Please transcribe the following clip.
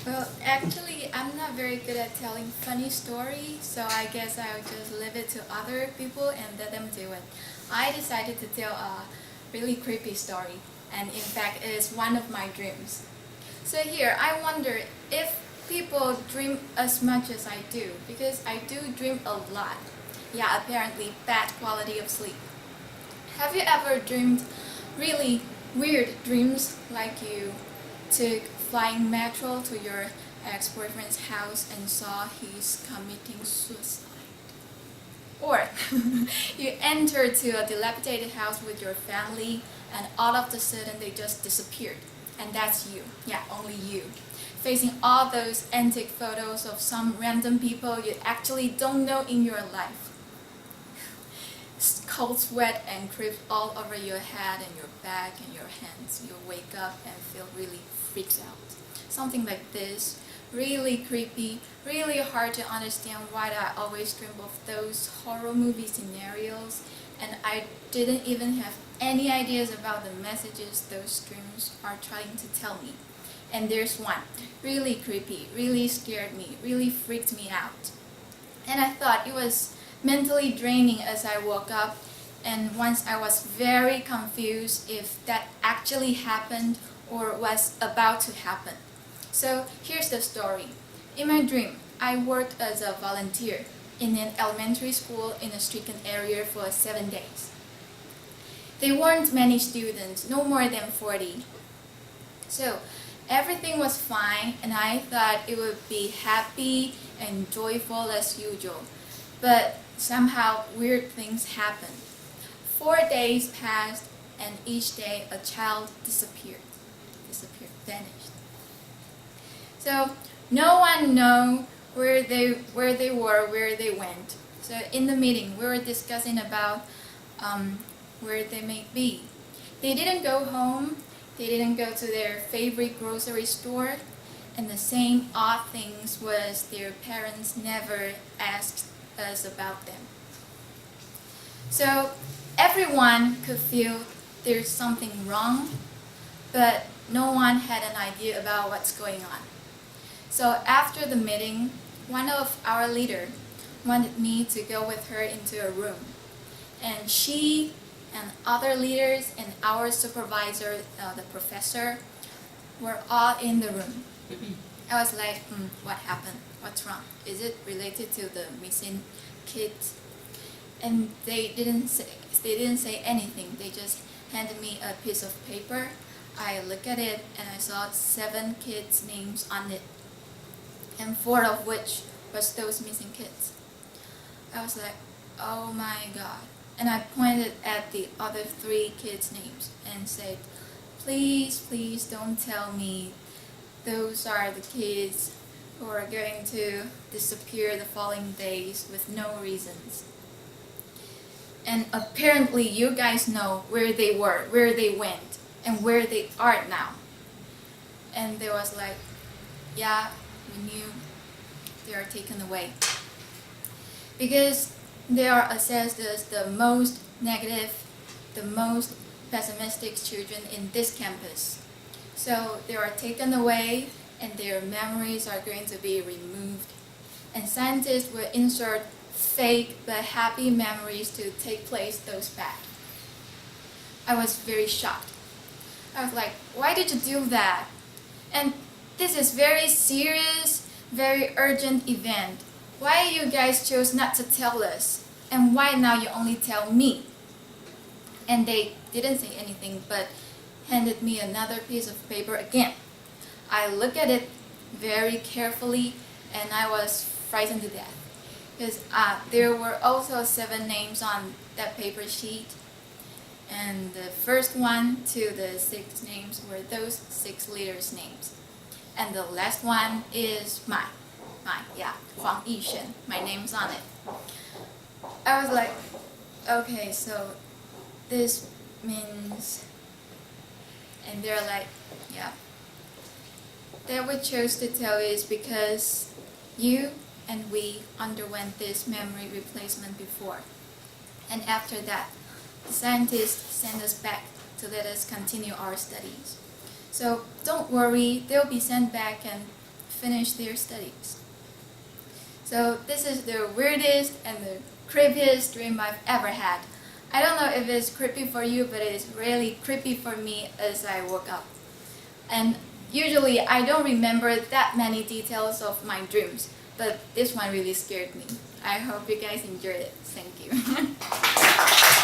Well, actually, I'm not very good at telling funny stories, so I guess I'll just leave it to other people and let them do it. I decided to tell a really creepy story, and in fact, it is one of my dreams. So here, I wonder if people dream as much as I do, because I do dream a lot. Yeah, apparently bad quality of sleep. Have you ever dreamed really weird dreams like you took flying metro to your ex-boyfriend's house and saw he's committing suicide? Or you entered to a dilapidated house with your family and all of a sudden they just disappeared. And that's you. Yeah, only you. Facing all those antique photos of some random people you actually don't know in your life. Cold sweat and creep all over your head and your back and your hands. You wake up and feel really freaked out. Something like this, really creepy, really hard to understand why I always dream of those horror movie scenarios, and I didn't even have any ideas about the messages those dreams are trying to tell me. And there's one, really creepy, really scared me, really freaked me out. And I thought it was mentally draining as I woke up, and once I was very confused if that actually happened or was about to happen. So here's the story. In my dream, I worked as a volunteer in an elementary school in a stricken area for 7 days. There weren't many students, no more than 40. So everything was fine and I thought it would be happy and joyful as usual. But somehow weird things happened. 4 days passed and each day a child disappeared, vanished. So no one knew where they were, where they went. So in the meeting we were discussing about where they may be. They didn't go home, they didn't go to their favorite grocery store, and the same odd things was their parents never asked us about them. So everyone could feel there's something wrong, but no one had an idea about what's going on. So after the meeting, one of our leaders wanted me to go with her into a room, and she and other leaders and our supervisor, the professor, were all in the room. I was like, what happened? What's wrong? Is it related to the missing kids? And they didn't say anything. They just handed me a piece of paper. I looked at it and I saw 7 kids' names on it, and 4 of which was those missing kids. I was like, oh my God. And I pointed at the other 3 kids' names and said, please, please don't tell me those are the kids who are going to disappear the following days with no reasons. And apparently you guys know where they were, where they went, and where they are now. And they was like, yeah, we knew they are taken away. Because they are assessed as the most negative, the most pessimistic children in this campus. So they are taken away and their memories are going to be removed. And scientists will insert fake but happy memories to take place those back. I was very shocked. I was like, why did you do that? And this is very serious, very urgent event. Why you guys chose not to tell us? And why now you only tell me? And they didn't say anything but handed me another piece of paper again. I looked at it very carefully and I was frightened to death. Because there were also 7 names on that paper sheet. And the first 1 to the 6 names were those 6 leaders' names. And the last one is mine, Huang Yishen. My name's on it. I was like, okay, so this means, and they're like, yeah. That we chose to tell is because you and we underwent this memory replacement before. And after that, the scientists sent us back to let us continue our studies. So don't worry, they'll be sent back and finish their studies. So this is the weirdest and the creepiest dream I've ever had. I don't know if it's creepy for you, but it is really creepy for me as I woke up. And usually I don't remember that many details of my dreams, but this one really scared me. I hope you guys enjoyed it. Thank you.